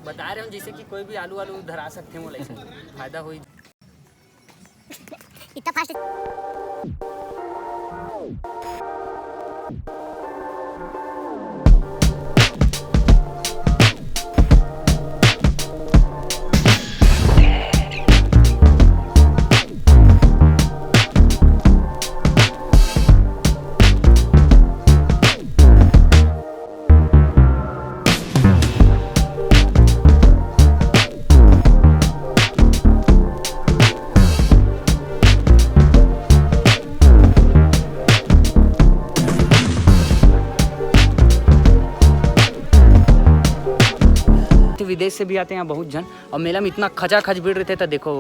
बता रहे हो जैसे कि कोई भी आलू आलू धरा सकते हैं, वो ऐसा फायदा हुई इतना फास्ट। विदेश से भी आते हैं यहाँ बहुत जन, और मेला में इतना खचा खच भीड़ रहते। तो देखो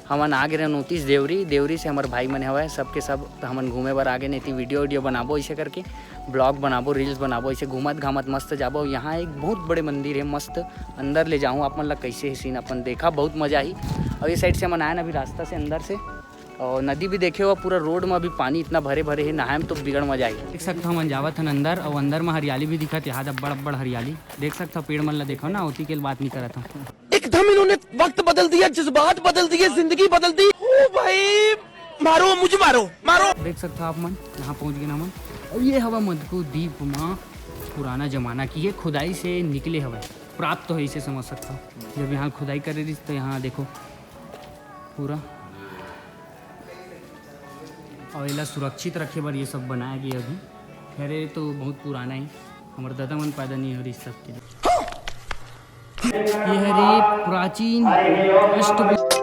हमन आ गए नोटिस देवरी से हमारे भाई मन हवा सबके सब हमन घूमे बर आगे नहीं थी। वीडियो बनाबो ऐसे करके, ब्लॉग बनाबो, रील्स बनाबो, ऐसे घूमत घामत मस्त जाबो। यहाँ एक बहुत बड़े मंदिर है मस्त, अंदर ले जाऊँ आप मन ला कैसे है सीन अपन देखा, बहुत मजा आई। और ये साइड से हम आए ना अभी रास्ता से अंदर से, और नदी भी देखे हुआ पूरा रोड में अभी पानी इतना भरे भरे है, नहाए में तो बिगड़ मजा आई। देख सकते हो हम जावत हन अंदर, और अंदर में हरियाली भी दिखत, यहाँ बड़ हरियाली देख सकते हो। पेड़ मन ला देखो ना, होती के बात नहीं करा था। एकदम इन्होंने वक्त बदल दिया, जज्बात बदल दिए, जिंदगी बदल दी। ओ भाई मारो मुझे, मारो। देख सकते हो आप मन, यहाँ पहुँच गए ना मन। और ये हवा मधु द्वीप माँ पुराना जमाना की, ये खुदाई से निकले हवा प्राप्त तो है, इसे समझ सकता हूँ। जब यहाँ खुदाई कर रही तो यहाँ देखो पूरा, और इला सुरक्षित रखे बर ये सब बनाया गया। अभी खैर तो बहुत पुराना है, हमारे दादा मन पैदा नहीं हो रही सब के लिए। ये है रे प्राचीन अष्टभुज।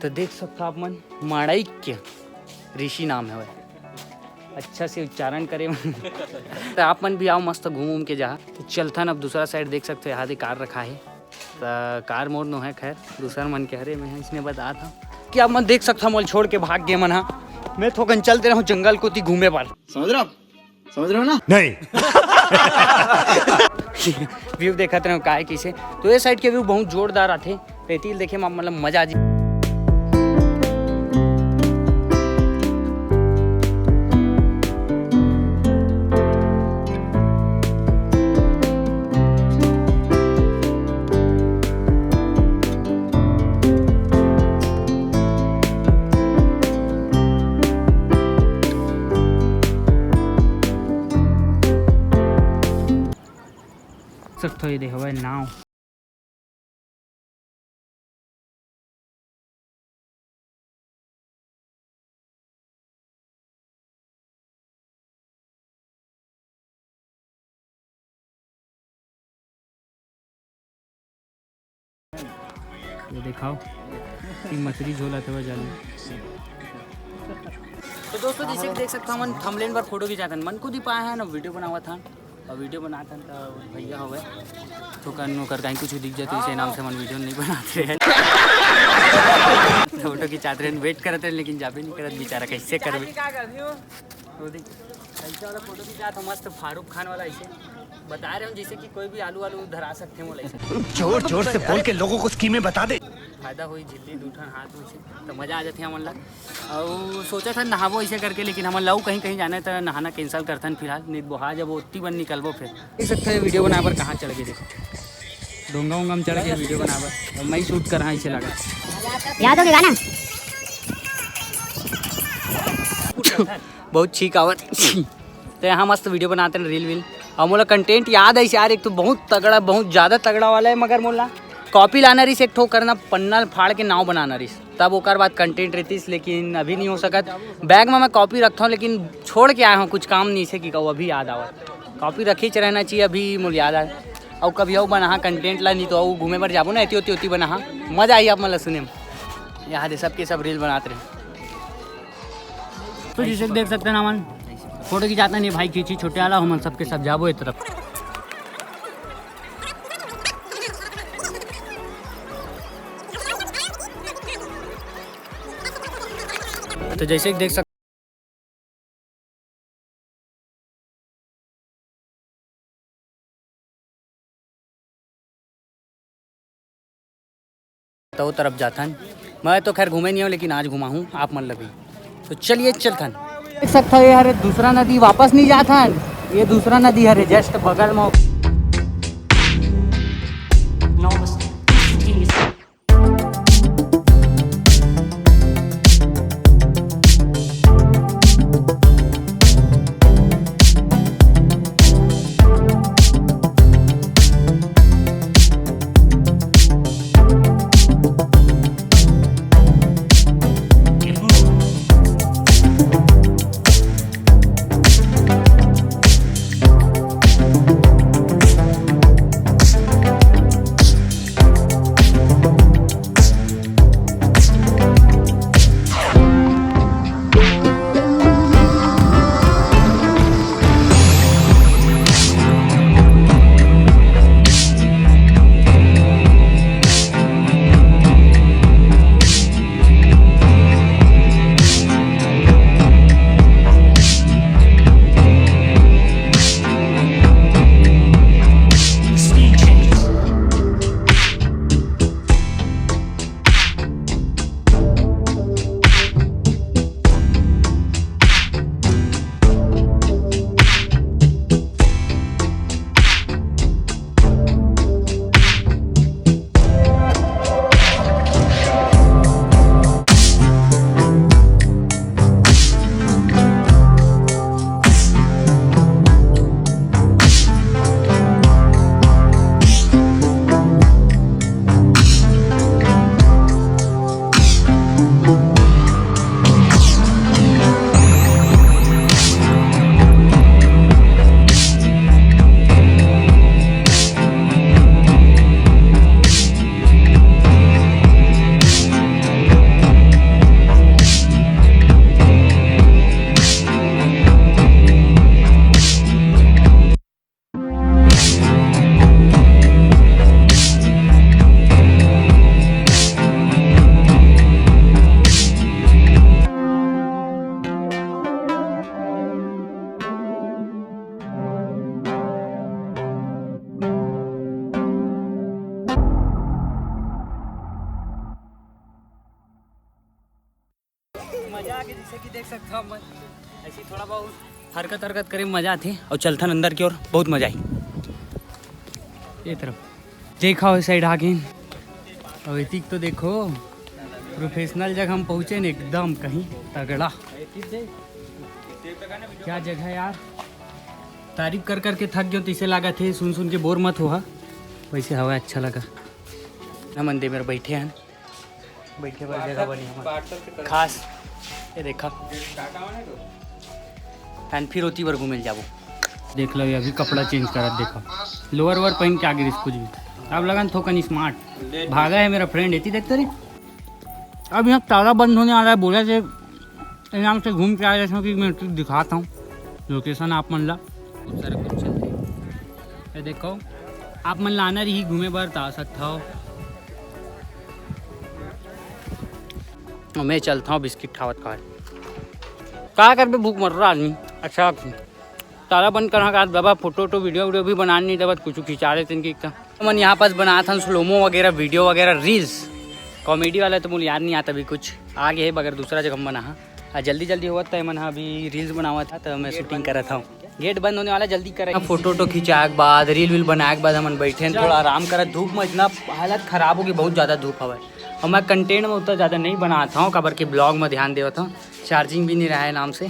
तो देख सकते आप मन, माणक्य ऋषि नाम है वह, अच्छा से उच्चारण करे। तो आप मन भी आओ मस्त घूम के जहाँ। तो चलथन अब दूसरा साइड देख सकते हो, यहाँ दे कार रखा है। तो कार मोर नो है, खैर दूसरा मन के हरे में है, इसने बता था कि आप मन देख सकते मोल छोड़ के भाग गए मन। हाँ मैं थोकन चलते रहूँ जंगल को ती घूमे पर, समझ रहे हो ना? नहीं। व्यू देखते रहो का है किसे। तो ये साइड के व्यू बहुत जोरदार आते, रेतील देखे में मतलब मजा आ जाए। सकते हो ये देखो नाव, ये दिखाओ कि मछली झोला था जाल। तो दोस्तों जैसे कि देख सकते हो हम थंबनेल पर फोटो खिंचाते मन को दी पाया है ना, वीडियो बनावा था और वीडियो बनाता तो भैया हो गए तो कर कहीं कुछ दिख जाते इसे नाम से हम वीडियो नहीं बनाते हैं। फोटो खिंचाते रहे, वेट करते रहे, लेकिन जाबे नहीं करत बेचारा, कैसे कर फोटो खिंचाता मस्त फारूक खान वाला ऐसे बता रहे हो जैसे कि कोई भी आलू आलू धरा सकते हैं, वो जोर जोर से बोल के लोगों को स्कीमें बता दे। फायदा हुई झिल्ली दूठन हाथ में से तो मजा आ जाते हैं हमन ला। और सोचा था नहाबो ऐसे करके, लेकिन हमन लाऊ कहीं कहीं जाना है तो नहाना कैंसिल करथन फिलहाल, नहीं बहा जब ओत्ती बन निकलबो फिर। देख सकते हैं वीडियो बना पर कहाँ चढ़ गए, देखो डोंगा उंगा में चढ़ गए वीडियो बना पर, और मैं शूट कर रहा ऐसे लगा याद हो गया ना। बहुत छीक आवत तो यहाँ मस्त वीडियो बनाते हैं रील वील। और मोला कंटेंट याद है यार, एक तो बहुत तगड़ा, बहुत ज़्यादा तगड़ा वाला है, मगर मोला कॉपी लाना रही एक ठो करना, पन्ना फाड़ के नाव बनाना रही, तब ओकर बाद कंटेंट रहती, लेकिन अभी नहीं हो सकत। बैग में मैं कॉपी रखता हूँ, लेकिन छोड़ के आया हूँ, कुछ काम नहीं से कि कहूँ अभी याद आवा। कॉपी रखी च रहना चाहिए, अभी मुझे याद आए। और कभी आओ बना कंटेंट ला, नहीं तो आओ घूमे पर जाबो ना, एती होती बना, मज़ा आई आप मतलब सुने में। यहाँ दे सबके सब रील बनाते रहे। तो जिसे देख सकते हैं ना, फोटो खिंचाता नहीं भाई, खींची छोटे वाला हम सबके सब जाबो एक तरफ। तो जैसे देख सकते तो तरफ जाता मैं तो खैर घूमे नहीं हूँ, लेकिन आज घुमा हूँ आप मन लगी। तो चलिए चलता देख सकते हो, ये हरे दूसरा नदी वापस नहीं जाता, ये दूसरा नदी हरे जस्ट बगल में। मजा आके जैसे कि देख सकते हो, ऐसी थोड़ा बहुत हरकत करे मजा आती। और चलथन अंदर की ओर, बहुत मजा आई। ये तरफ देखा हो साइड आगे, और एतिक तो देखो प्रोफेशनल जगह हम पहुँचे न, एकदम कहीं तगड़ा। क्या जगह यार, तारीफ कर करके थक गयो, तो इसे लगा थे सुन के बोर मत हुआ, वैसे हवा अच्छा लगा ना। मंदिर में बैठे हैं, बैठे पर जगह बनी हमारे खास। ये देखा फैन फिर होती बार घूमे जाबो। देख लो अभी कपड़ा चेंज करत, देखो लोअर वोअर पहन के आगे कुछ भी। अब लगन थोकन स्मार्ट भागा है मेरा फ्रेंड, एती देखते रहे। अब यहाँ ताला बंद होने वाला है, बोला से यहाँ से घूम के आया कि मैं दिखाता हूँ लोकेशन आप मन ला। सारा कुछ चलते ये देखो, आप मन ला आना रही घूमे बार तो आ सकता हो। मैं चलता हूँ बिस्किट खावत खावत, क्या कर भूख मर रहा आदमी। अच्छा ताला बंद करना का दबा, फोटो वीडियो भी बनाने नहीं दबा, कुछ खिंचा रहे थे इनकी। मन यहाँ पास बना था स्लोमो वगैरह, वीडियो वगैरह, रील्स कॉमेडी वाला तो मुझे याद नहीं आता अभी, कुछ आगे है मगर दूसरा जगह बना हाँ। जल्दी हुआ था मन, अभी रील्स बनावा था तो मैं शूटिंग कर रहा था। गेट बंद होने वाला, जल्दी करें। फोटो खिंचाए के बाद, रील बनाए के बाद हम बैठे थोड़ा आराम करा। धूप में इतना हालत ख़राब होगी, बहुत ज़्यादा धूप हवा। और मैं कंटेंट में उतना ज़्यादा नहीं बनाता हूँ, कबर के ब्लॉग में ध्यान देता हूँ। चार्जिंग भी नहीं रहा है नाम से,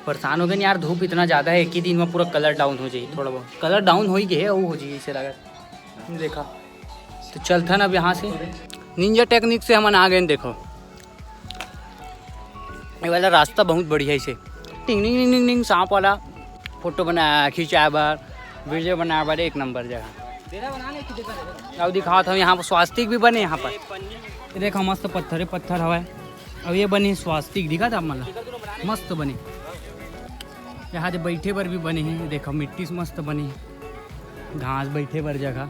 परेशान हो गए यार, धूप इतना ज़्यादा है, एक ही दिन में पूरा कलर डाउन हो जाए, थोड़ा बहुत कलर डाउन हो ही गए वो हो जाए इसे लगा देखा। तो चलता ना अब यहाँ से निंजा टेक्निक से हम आ गए। देखो ये वाला रास्ता बहुत बढ़िया है, इसे टिंग टिंग टिंग टिंग टिंग सांप वाला फोटो बनाया, खींचाया बार, वीडियो बनाया बार, एक नंबर जगह। अब दिखाओ था यहाँ पर स्वास्तिक भी बने, यहाँ पर देखो मस्त पत्थर पत्थर हवा है। अब ये बने स्वास्तिक, दिखा था मतलब मस्त बने। यहाँ जो बैठे पर भी बने हैं, देखो मिट्टी से मस्त बने, घास बैठे पर जगह।